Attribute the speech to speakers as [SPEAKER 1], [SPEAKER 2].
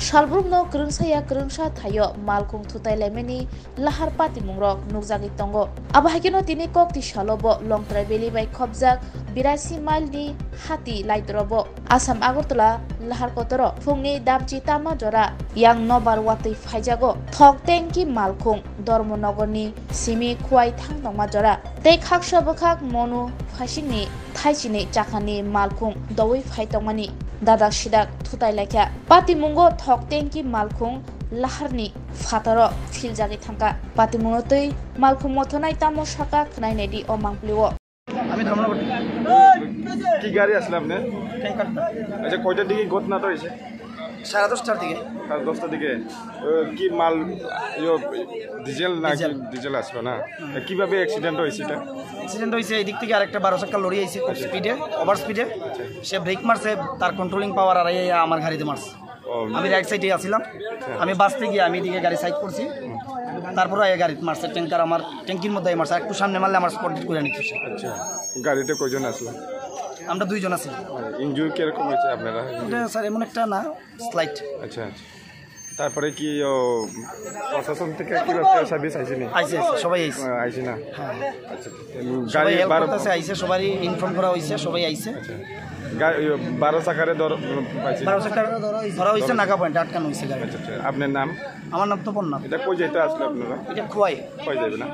[SPEAKER 1] Salbrumno krungsaya krungsa thayo malkhung thutai lemeni lahar pati mungrok nugjagi tongo. Abahagino tini kok ti salobo long traibeli bai khobjak 82 mile ni hati laidrobo Assam Agartala lahar kotoro phungni damchi tama jora yang nobar watui phaijago thok tengki malkhung Dharmanagorni simi khuai thang nongma jora tei khaksa bokhak monu phasingni thaisini chakani malkhung dawai phaitongmani dadak sidak thutai laikha patimungo thok tengki malkhung laharni fataro philjagi thangka patimungo tei malkhung mothonai tamo saka khnainedi omangpliwo
[SPEAKER 2] আমি ধর্মনগর
[SPEAKER 3] কি গাড়ি আসলে আপনি? আচ্ছা, কয়টার দিকে ঘটনাটা হয়েছে?
[SPEAKER 2] 10:30টার দিকে।
[SPEAKER 3] 10টার দিকে কি মাল ডিজেল না ডিজেল আসলো না? কিভাবে অ্যাক্সিডেন্ট হয়েছে? এটা
[SPEAKER 2] অ্যাক্সিডেন্ট হয়েছে এই দিক থেকে আরেকটা 12 চাকা লরি আইছে খুব স্পিডে ওভার স্পিডে সে ব্রেক মারছে তার কন্ট্রোলিং পাওয়ার আর আমার গাড়িতে মারছে আমি রাইট সাইডে আছিলাম আমি বাসতে গিয়ে আমি এদিকে গাড়ি সাইড করছি তারপরে এই গাড়ি মারছে ট্যাঙ্কার আমার ট্যাঙ্কির মধ্যে মারছে একটু সামনে মারলে আমার স্পট ডিট করে নিচ্ছে
[SPEAKER 3] আচ্ছা গাড়িতে কয়জন আসলো?
[SPEAKER 2] আমরা দুইজন আছি
[SPEAKER 3] ইনজুরি কিরকম হয়েছে আপনারা?
[SPEAKER 2] এটা স্যার এমন একটা না স্লাইট
[SPEAKER 3] আচ্ছা আচ্ছা তারপরে কি প্রশাসন থেকে কি সার্ভিস আইসেনি?
[SPEAKER 2] আইছে সবাই আইছে
[SPEAKER 3] আইছে না?
[SPEAKER 2] হ্যাঁ
[SPEAKER 3] আচ্ছা
[SPEAKER 2] গাড়ি বারোটাতে আইছে সবাই ইনফর্ম করা হয়েছে সবাই আইছে
[SPEAKER 3] আচ্ছা 12 চাকারে পাইছে
[SPEAKER 2] 12 চাকা ধরা হয়েছে নাগা পয়েন্ট আটকানো হয়েছে গাড়ি
[SPEAKER 3] আচ্ছা আপনার নাম?
[SPEAKER 2] আমার নাম তো পন্না
[SPEAKER 3] এটা কই যেতে আসলে আপনারা?
[SPEAKER 2] এটা খোয়াই
[SPEAKER 3] কই যাবে না